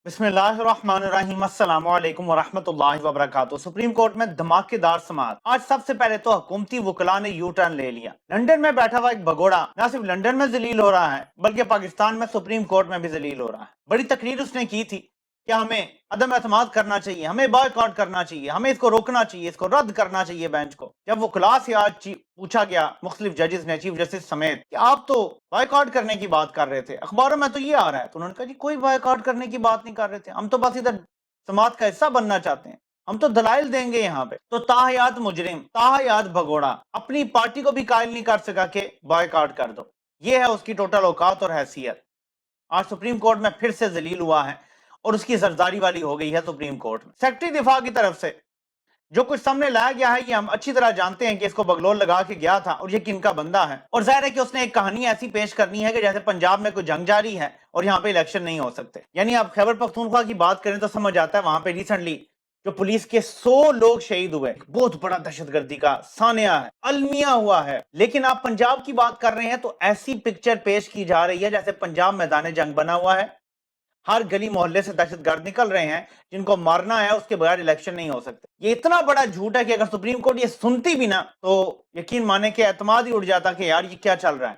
बिस्मिल्लाहिर्रहमानिर्रहीम अस्सलामु अलैकुम वरहमतुल्लाहि वबरकातुहू। सुप्रीम कोर्ट में धमाकेदार समाअत। आज सबसे पहले तो हुकूमती वकला ने यू टर्न ले लिया। लंदन में बैठा हुआ एक भगोड़ा न सिर्फ लंदन में जलील हो रहा है बल्कि पाकिस्तान में सुप्रीम कोर्ट में भी जलील हो रहा है। बड़ी तकरीर उसने की थी कि हमें अदम एतमाद करना चाहिए, हमें बॉयकॉट करना चाहिए, हमें इसको रोकना चाहिए, इसको रद्द करना चाहिए बेंच को। जब वकला से आज पूछा गया मुख्तलिफ जजेस ने, चीफ जस्टिस समेत, कि आप तो बॉयकॉट करने की बात कर रहे थे, अखबारों में तो ये आ रहा है, तो उन्होंने कहा जी कोई बॉयकॉट करने की बात नहीं कर रहे थे, हम तो बस इधर समाज का हिस्सा बनना चाहते हैं, हम तो दलाइल देंगे यहाँ पे। तो ताहयात मुजरिम, ताहयात भगोड़ा अपनी पार्टी को भी कायल नहीं कर सका कि बॉयकॉट कर दो। ये है उसकी टोटल औकात और हैसियत। आज सुप्रीम कोर्ट में फिर से जलील हुआ है और उसकी जरदारी वाली हो गई है सुप्रीम कोर्ट में। सेक्रेटरी दिफा की तरफ से जो कुछ सामने लाया गया है, ये हम अच्छी तरह जानते हैं कि इसको बगलोल लगा के गया था और ये किनका बंदा है। और जाहिर है कि उसने एक कहानी ऐसी पेश करनी है कि जैसे पंजाब में कोई जंग जारी है और यहाँ पे इलेक्शन नहीं हो सकते। यानी आप खैबर पख्तूनख्वा की बात करें तो समझ आता है, वहां पे रिसेंटली जो पुलिस के 100 लोग शहीद हुए, बहुत बड़ा दहशतगर्दी का सानिया है, अलमिया हुआ है। लेकिन आप पंजाब की बात कर रहे हैं तो ऐसी पिक्चर पेश की जा रही है जैसे पंजाब मैदान जंग बना हुआ है, हर गली मोहल्ले से दहशतगर्द निकल रहे हैं जिनको मारना है, उसके बगैर इलेक्शन नहीं हो सकते। ये इतना बड़ा झूठ है कि अगर सुप्रीम कोर्ट ये सुनती भी ना तो यकीन माने कि एतमाद ही उड़ जाता कि यार ये क्या चल रहा है।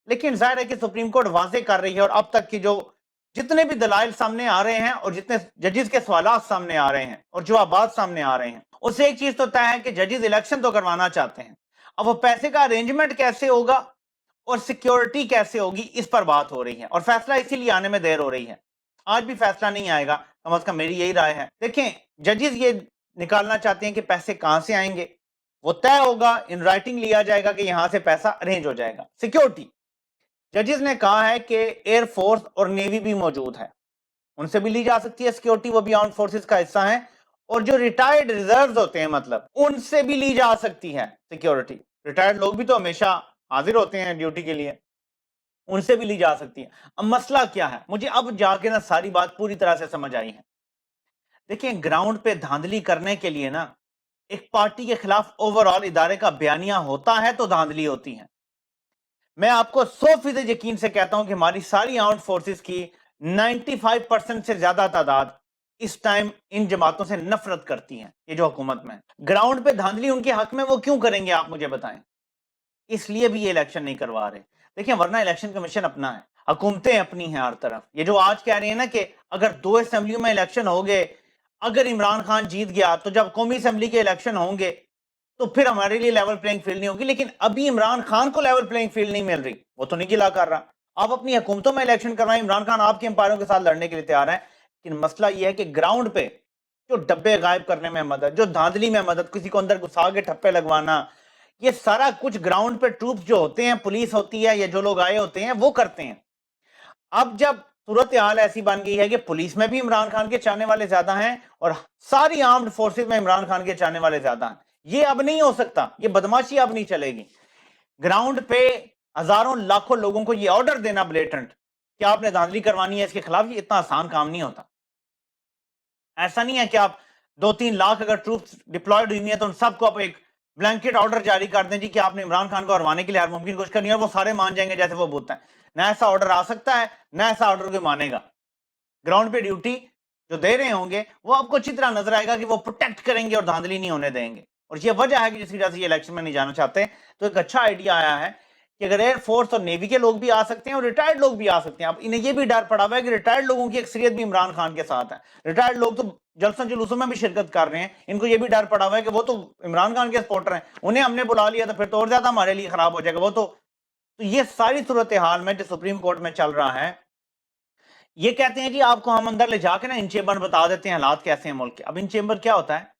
लेकिन जाहिर है कि सुप्रीम कोर्ट वाजे कर रही है और अब तक की जो जितने भी दलाइल सामने आ रहे हैं और जितने जजेस के सवालात सामने आ रहे हैं और जो आबाद सामने आ रहे हैं, उससे एक चीज तो तय है कि जजेस इलेक्शन तो करवाना चाहते हैं। अब वो पैसे का अरेंजमेंट कैसे होगा और सिक्योरिटी कैसे होगी, इस पर बात हो रही है और फैसला इसीलिए आने में देर हो रही है। आज भी फैसला नहीं आएगा, कम से कम मेरी यही राय है। देखें, जजेस ये निकालना चाहते हैं कि पैसे कहां से आएंगे, वो तय होगा, इन राइटिंग लिया जाएगा कि यहां से पैसा अरेंज हो जाएगा। सिक्योरिटी, जजेस ने कहा है कि एयरफोर्स और नेवी भी मौजूद है, उनसे भी ली जा सकती है सिक्योरिटी, वो भी आर्म्ड फोर्सेस का हिस्सा है। और जो रिटायर्ड रिजर्व्स होते हैं, मतलब उनसे भी ली जा सकती है सिक्योरिटी। रिटायर्ड लोग भी तो हमेशा हाजिर होते हैं ड्यूटी के लिए, उनसे भी ली जा सकती है। अब मसला क्या है, मुझे अब जाके ना सारी बात पूरी तरह से समझ आई है। देखिए, ग्राउंड पे धांधली करने के लिए ना एक पार्टी के खिलाफ ओवरऑल इदारे का बयानिया होता है तो धांधली होती है। मैं आपको 100% यकीन से कहता हूं कि हमारी सारी आर्म्ड फोर्सेस की 95% से ज्यादा तादाद इस टाइम इन जमातों से नफरत करती है। ये जो हुकूमत में ग्राउंड पे धांधली उनके हक में वो क्यों करेंगे, आप मुझे बताएं। इसलिए भी ये इलेक्शन नहीं करवा रहे। देखिए, वरना इलेक्शन कमीशन अपना है, हुकूमतें अपनी हैं हर तरफ। ये जो आज कह रहे हैं ना कि अगर 2 असेंबलियों में इलेक्शन हो गए, अगर इमरान खान जीत गया तो जब कौमी असेंबली के इलेक्शन होंगे तो फिर हमारे लिए लेवल प्लेइंग फील्ड नहीं होगी। लेकिन अभी इमरान खान को लेवल प्लेइंग फील्ड नहीं मिल रही, वो तो नहीं गिला कर रहा। आप अपनी हुकूमतों में इलेक्शन करवाएं, इमरान खान आपके एम्पायरों के साथ लड़ने के लिए तैयार है। लेकिन मसला यह है कि ग्राउंड पे जो डब्बे गायब करने में मदद, जो धांधली में मदद, किसी को अंदर घुसा के ठप्पे लगवाना, ये सारा कुछ ग्राउंड पे ट्रूप्स जो होते हैं, पुलिस होती है या जो लोग आए होते हैं, वो करते हैं। अब जब सूरत हाल ऐसी बन गई है कि पुलिस में भी इमरान खान के चाहने वाले ज्यादा हैं और सारी आर्म्ड फोर्सेस में इमरान खान के चाहने वाले ज्यादा हैं, ये अब नहीं हो सकता, ये बदमाशी अब नहीं चलेगी। ग्राउंड पे हजारों लाखों लोगों को ये ऑर्डर देना ब्लेटेंट कि आपने धांधली करवानी है इसके खिलाफ, ये इतना आसान काम नहीं होता। ऐसा नहीं है कि आप 2-3 लाख अगर ट्रूप्स डिप्लॉयड हुई है तो उन सबको आप एक ब्लैंकेट ऑर्डर जारी कर दें जी कि आपने इमरान खान को हरवाने के लिए हर मुमकिन कोशिश करनी है और वो सारे मान जाएंगे जैसे वो बोलते हैं। ना ऐसा ऑर्डर आ सकता है, ना ऐसा ऑर्डर कोई मानेगा। ग्राउंड पे ड्यूटी जो दे रहे होंगे वो आपको अच्छी तरह नजर आएगा कि वो प्रोटेक्ट करेंगे और धांधली नहीं होने देंगे। और ये वजह है कि जिसकी वजह से ये इलेक्शन में नहीं जाना चाहते। तो एक अच्छा आइडिया आया है कि अगर एयरफोर्स और नेवी के लोग भी आ सकते हैं और रिटायर्ड लोग भी आ सकते हैं। अब इन्हें ये भी डर पड़ा हुआ है कि रिटायर्ड लोगों की अक्सरियत भी इमरान खान के साथ है। रिटायर्ड लोग तो जलसों जुलूसों में भी शिरकत कर रहे हैं, इनको ये भी डर पड़ा हुआ है कि वो तो इमरान खान के सपोर्टर हैं, उन्हें हमने बुला लिया तो फिर तो और ज्यादा हमारे लिए खराब हो जाएगा वो तो ये सारी सूरत हाल में जो सुप्रीम कोर्ट में चल रहा है, ये कहते हैं जी आपको हम अंदर ले जाके ना इन चेंबर बता देते हैं हालात कैसे हैं मुल्क के। अब इन चेंबर क्या होता है,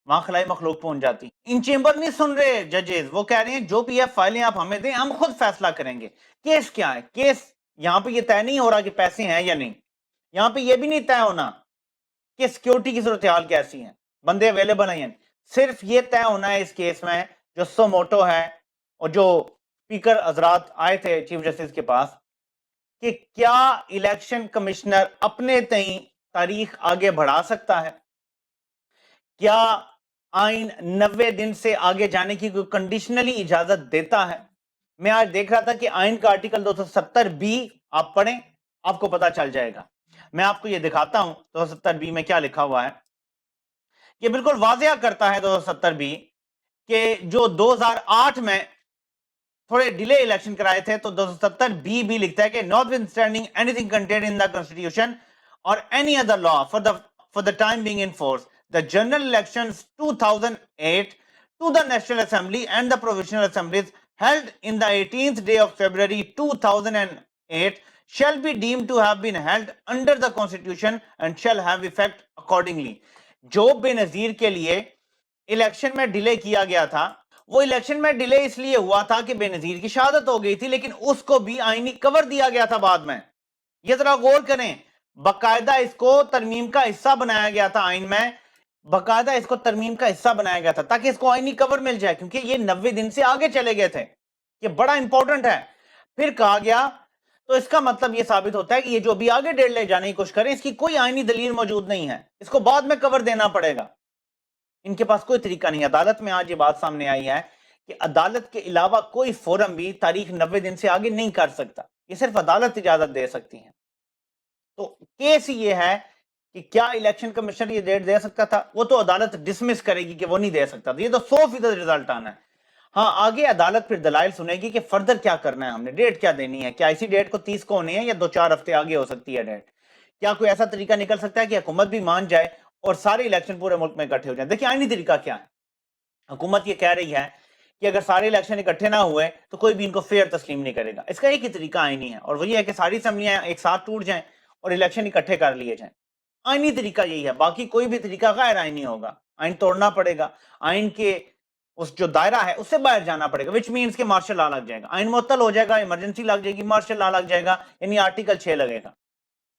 वहां खलाई मखलूक पहुंच जाती। इन चेंबर नहीं सुन रहे जजेस, वो कह रहे हैं जो पीएफ फाइलें आप हमें दें, हम खुद फैसला करेंगे। केस क्या है, केस यहां पे ये तय नहीं हो रहा कि पैसे हैं या नहीं, यहां पे ये भी नहीं तय होना कि सिक्योरिटी की सूरत हाल कैसी है, बंदे अवेलेबल हैं। सिर्फ ये तय होना है इस केस में जो सोमोटो है और जो स्पीकर हजरात आए थे चीफ जस्टिस के पास, कि क्या इलेक्शन कमिश्नर अपने तई तारीख आगे बढ़ा सकता है, क्या आइन 90 दिन से आगे जाने की कोई कंडीशनली इजाजत देता है। मैं आज देख रहा था कि आइन का आर्टिकल 270 बी आप पढ़ें, आपको पता चल जाएगा। میں آپ کو یہ دکھاتا ہوں 270B میں کیا لکھا ہوا ہے. یہ بالکل واضح کرتا ہے 270B کہ جو 2008 میں تھوڑے ڈیلے الیکشن کرائے تھے تو 270B بھی لکھتا ہے کہ notwithstanding anything contained in the constitution or any other law for the time being in force, the general elections 2008 to the National Assembly and the Provisional Assemblies held in the 18th day of February 2008 shall be deemed to have been held under the Constitution and shall have effect accordingly. جو بے نظیر کے لیے election میں delay کیا گیا تھا وہ election میں ڈیلے اس لیے ہوا تھا کہ بے نظیر کی شہادت ہو گئی تھی، لیکن اس کو بھی آئینی کور دیا گیا تھا بعد میں. یہ ذرا غور کریں، باقاعدہ اس کو ترمیم کا حصہ بنایا گیا تھا آئین میں، باقاعدہ اس کو ترمیم کا حصہ بنایا گیا تھا تاکہ اس کو آئینی کور مل جائے، کیونکہ یہ 90 دن سے آگے چلے گئے تھے. یہ بڑا امپورٹنٹ ہے. پھر کہا گیا تو اس کا مطلب یہ ثابت ہوتا ہے کہ یہ جو بھی آگے ڈیٹ لے جانے کی کوشش کریں اس کی کوئی آئینی دلیل موجود نہیں ہے، اس کو بعد میں کور دینا پڑے گا. ان کے پاس کوئی طریقہ نہیں. عدالت میں آج یہ بات سامنے آئی ہے کہ عدالت کے علاوہ کوئی فورم بھی تاریخ 90 دن سے آگے نہیں کر سکتا، یہ صرف عدالت اجازت دے سکتی ہے. تو کیس یہ ہے کہ کیا الیکشن کمیشن یہ ڈیٹ دے سکتا تھا؟ وہ تو عدالت ڈسمس کرے گی کہ وہ نہیں دے سکتا تھا. یہ تو 100% رزلٹ آنا ہے. ہاں آگے عدالت پھر دلائل سنے گی کہ فردر کیا کرنا ہے، ہم نے ڈیٹ کیا دینی ہے، کیا اسی ڈیٹ کو 30 کو ہونی ہے یا 2-4 ہفتے آگے ہو سکتی ہے ڈیٹ. کیا کوئی ایسا طریقہ نکل سکتا ہے کہ حکومت بھی مان جائے اور سارے الیکشن پورے ملک میں اکٹھے ہو جائیں؟ دیکھیں آئینی طریقہ کیا ہے. حکومت یہ کہہ رہی ہے کہ اگر سارے الیکشن اکٹھے نہ ہوئے تو کوئی بھی ان کو فیئر تسلیم نہیں کرے گا. اس کا ایک ہی طریقہ آئینی ہے اور وہ یہ ہے کہ ساری اسمبلیاں ایک ساتھ ٹوٹ جائیں اور الیکشن اکٹھے کر لیے جائیں. آئینی طریقہ یہی ہے، باقی کوئی بھی طریقہ غیر آئینی ہوگا. آئین توڑنا پڑے گا، آئین کے اس جو دائرہ ہے اس سے باہر جانا پڑے گا، وچ مینس کہ مارشل لا لگ جائے گا، آئین معطل ہو جائے گا، ایمرجنسی لگ جائے گی، مارشل لا لگ جائے گا، یعنی آرٹیکل 6 لگے گا.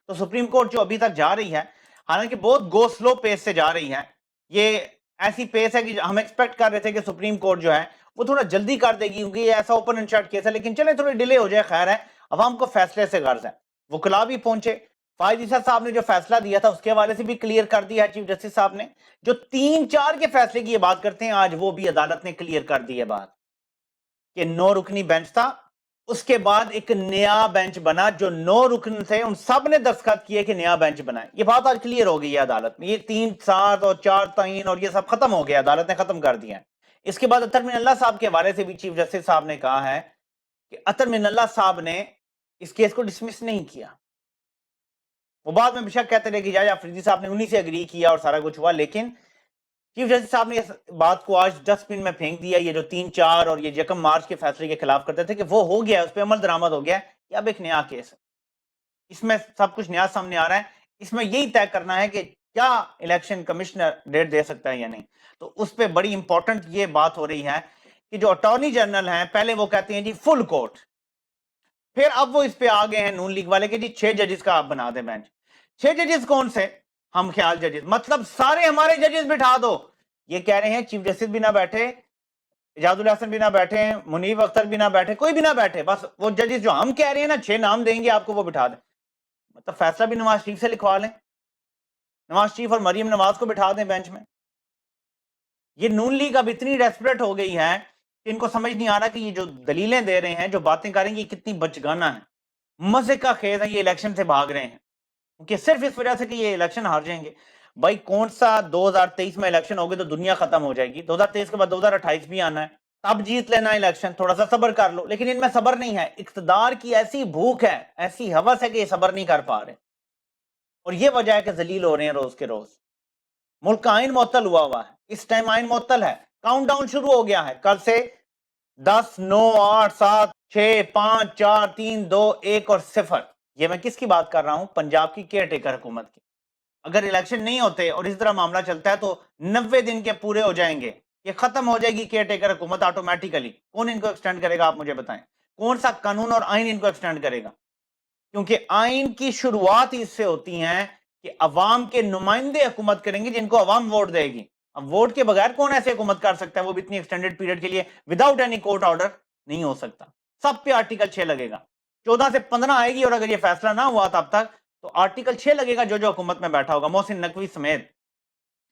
تو سپریم کورٹ جو ابھی تک جا رہی ہے، حالانکہ بہت گو سلو پیس سے جا رہی ہے، یہ ایسی پیس ہے کہ ہم ایکسپیکٹ کر رہے تھے کہ سپریم کورٹ جو ہے وہ تھوڑا جلدی کر دے گی کیونکہ یہ ایسا اوپن اینڈ شٹ کیس ہے، لیکن چلیں تھوڑی ڈیلے ہو جائے، خیر ہے. عوام کو فیصلے سے غرض ہے. وکلا بھی پہنچے، فائز عیسیٰ صاحب نے جو فیصلہ دیا تھا اس کے حوالے سے بھی کلیئر کر دیا ہے چیف جسٹس صاحب نے. جو 3-4 کے فیصلے کی یہ بات کرتے ہیں آج وہ بھی عدالت نے کلیئر کر دی ہے بات کہ 9 رکنی بینچ تھا، اس کے بعد ایک نیا بینچ بنا، جو 9 رکن تھے ان سب نے دستخط کیے کہ نیا بینچ بنائے. یہ بات آج کلیئر ہو گئی ہے عدالت میں. یہ 3-7 اور 4 تعین اور یہ سب ختم ہو گیا، عدالت نے ختم کر دیا ہے. اس کے بعد اطہر من اللہ صاحب کے حوالے سے بھی چیف جسٹس صاحب نے کہا ہے کہ اطہر من اللہ صاحب نے اس کیس کو ڈسمس نہیں کیا. وہ بعد میں بشک کہتے رہے کہ جاج آفریدی صاحب نے انہی سے اگری کیا اور سارا کچھ ہوا، لیکن چیف جسٹس صاحب نے اس بات کو آج ڈسٹ بن میں پھینک دیا. یہ جو 3-4 اور یہ 1 مارچ کے فیصلے کے خلاف کرتے تھے کہ وہ ہو گیا، اس پہ عمل درآمد ہو گیا، یہ اب ایک نیا کیس ہے، اس میں سب کچھ نیا سامنے آ رہا ہے. اس میں یہی طے کرنا ہے کہ کیا الیکشن کمشنر ڈیٹ دے سکتا ہے یا نہیں. تو اس پہ بڑی امپورٹنٹ یہ بات ہو رہی ہے کہ جو اٹارنی جنرل ہیں پہلے وہ کہتے ہیں جی فل کورٹ، پھر اب وہ اس پہ آ گئے ہیں نون لیگ والے کہ جی 6 ججز کا آپ بنا دیں بینچ. 6 ججز کون سے؟ ہم خیال ججز، مطلب سارے ہمارے ججز بٹھا دو. یہ کہہ رہے ہیں چیف جسٹس بھی نہ بیٹھے، اجاز الحسن بھی نہ بیٹھے، منیب اختر بھی نہ بیٹھے، کوئی بھی نہ بیٹھے، بس وہ ججز جو ہم کہہ رہے ہیں نا 6 نام دیں گے آپ کو وہ بٹھا دیں. مطلب فیصلہ بھی نواز شریف سے لکھوا لیں، نواز شریف اور مریم نواز کو بٹھا دیں بینچ میں. یہ نون لیگ اب اتنی ڈیسپریٹ ہو گئی ہے کہ ان کو سمجھ نہیں آ رہا کہ یہ جو دلیلیں دے رہے ہیں، جو باتیں کریں گے، یہ کتنی بچگانہ ہے، مزے کا خیز ہے. یہ الیکشن سے بھاگ رہے ہیں کہ صرف اس وجہ سے کہ یہ الیکشن ہار جائیں گے. بھائی کون سا 2023 میں الیکشن ہوگے تو دنیا ختم ہو جائے گی، 2023 کے بعد 2028 بھی آنا ہے، تب جیت لینا الیکشن، تھوڑا سا صبر کر لو. لیکن ان میں صبر نہیں ہے، اقتدار کی ایسی بھوک ہے، ایسی ہوس ہے کہ یہ صبر نہیں کر پا رہے، اور یہ وجہ ہے کہ ذلیل ہو رہے ہیں روز کے روز. ملک کا آئین معطل ہوا ہے، اس ٹائم آئین معطل ہے، کاؤنٹ ڈاؤن شروع ہو گیا ہے کل سے. 10 9 8 7 6 5 4 3 2 1 اور 0. یہ میں کس کی بات کر رہا ہوں؟ پنجاب کی کیئر ٹیکر حکومت کی. اگر الیکشن نہیں ہوتے اور اس طرح معاملہ چلتا ہے تو 90 دن کے پورے ہو جائیں گے، یہ ختم ہو جائے گی کیئر ٹیکر حکومت آٹومیٹیکلی. کون ان کو ایکسٹینڈ کرے گا آپ مجھے بتائیں؟ کون سا قانون اور آئین ان کو ایکسٹینڈ کرے گا؟ کیونکہ آئین کی شروعات اس سے ہوتی ہیں کہ عوام کے نمائندے حکومت کریں گے جن کو عوام ووٹ دے گی. اب ووٹ کے بغیر کون ایسے حکومت کر سکتا ہے، وہ بھی اتنی ایکسٹینڈڈ پیریڈ کے لیے وداؤٹ اینی کورٹ آرڈر؟ نہیں ہو سکتا. سب پہ آرٹیکل 6 لگے گا. 14 سے 15 آئے گی اور اگر یہ فیصلہ نہ ہوا تب تک تو آرٹیکل 6 لگے گا جو حکومت میں بیٹھا ہوگا، محسن نقوی سمیت.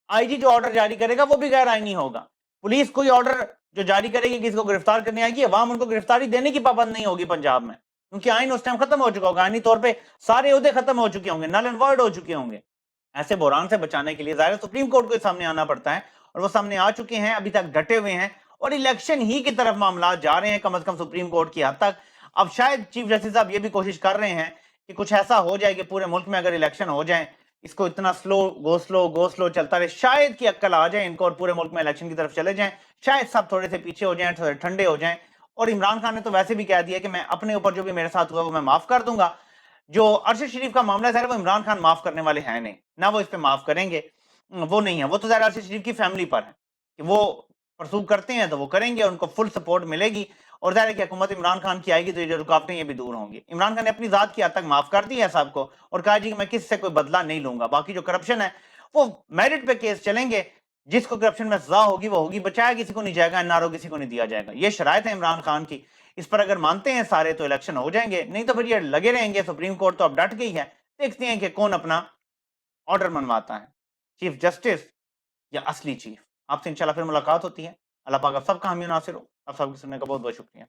آئی جی جو آرڈر جاری کرے گا وہ بھی غیر آئینی ہوگا. پولیس کوئی آرڈر جو جاری کرے گی کسی کو گرفتار کرنے آئے گی، عوام ان کو گرفتاری دینے کی پابند نہیں ہوگی پنجاب میں. क्योंकि आइन उस टाइम खत्म हो चुका होगा, आइनी तौर पे सारे ओहदे खत्म हो चुके होंगे, नल एंड वॉइड हो चुके होंगे। ऐसे बहरान से बचाने के लिए ज़ाहिर सुप्रीम कोर्ट को सामने आना पड़ता है, और वो सामने आ चुके हैं, अभी तक डटे हुए हैं, और इलेक्शन ही की तरफ मामला जा रहे हैं, कम से कम सुप्रीम कोर्ट की हद तक। अब शायद चीफ जस्टिस साहब ये भी कोशिश कर रहे हैं कि कुछ ऐसा हो जाए कि पूरे मुल्क में अगर इलेक्शन हो जाए, इसको इतना गो स्लो चलता रहे, शायद कि अक्ल आ जाए इनको और पूरे मुल्क में इलेक्शन की तरफ चले जाएं, शायद सब थोड़े से पीछे हो जाएं, थोड़े ठंडे हो जाएं। और इमरान खान ने तो वैसे भी कह दिया कि मैं अपने ऊपर जो भी मेरे साथ हुआ वो मैं माफ कर दूंगा। जो अरशद शरीफ का मामला है वो इमरान खान माफ करने वाले हैं नहीं, ना वो इस पे माफ करेंगे, वो नहीं है। वो तो ज़ाहिर अरशद शरीफ की फैमिली पर है कि वो परसूव करते हैं तो वो करेंगे, उनको फुल सपोर्ट मिलेगी, और ज़ाहिर है कि हुकूमत इमरान खान की आएगी तो ये जो रुकावटें ये भी दूर होंगी। इमरान खान ने अपनी ज़ात की हद तक माफ कर दी है सबको, और कहा जी कि मैं किसी से कोई बदला नहीं लूंगा। बाकी जो करप्शन है वो मेरिट पे केस चलेंगे, जिसको करप्शन में सजा होगी वो होगी, बचाया किसी को नहीं जाएगा, एनआरओ किसी को नहीं दिया जाएगा। ये शराइत है इमरान खान की, इस पर अगर मानते हैं सारे तो इलेक्शन हो जाएंगे, नहीं तो फिर ये लगे रहेंगे। सुप्रीम कोर्ट तो अब डट गई है, देखते हैं कि कौन अपना ऑर्डर मनवाता है, चीफ जस्टिस या असली चीफ। आपसे इंशाल्लाह फिर मुलाकात होती है। अल्लाह पाक आप सबका हामी नासिर हो। आप सबकी सुनने का बहुत बहुत शुक्रिया।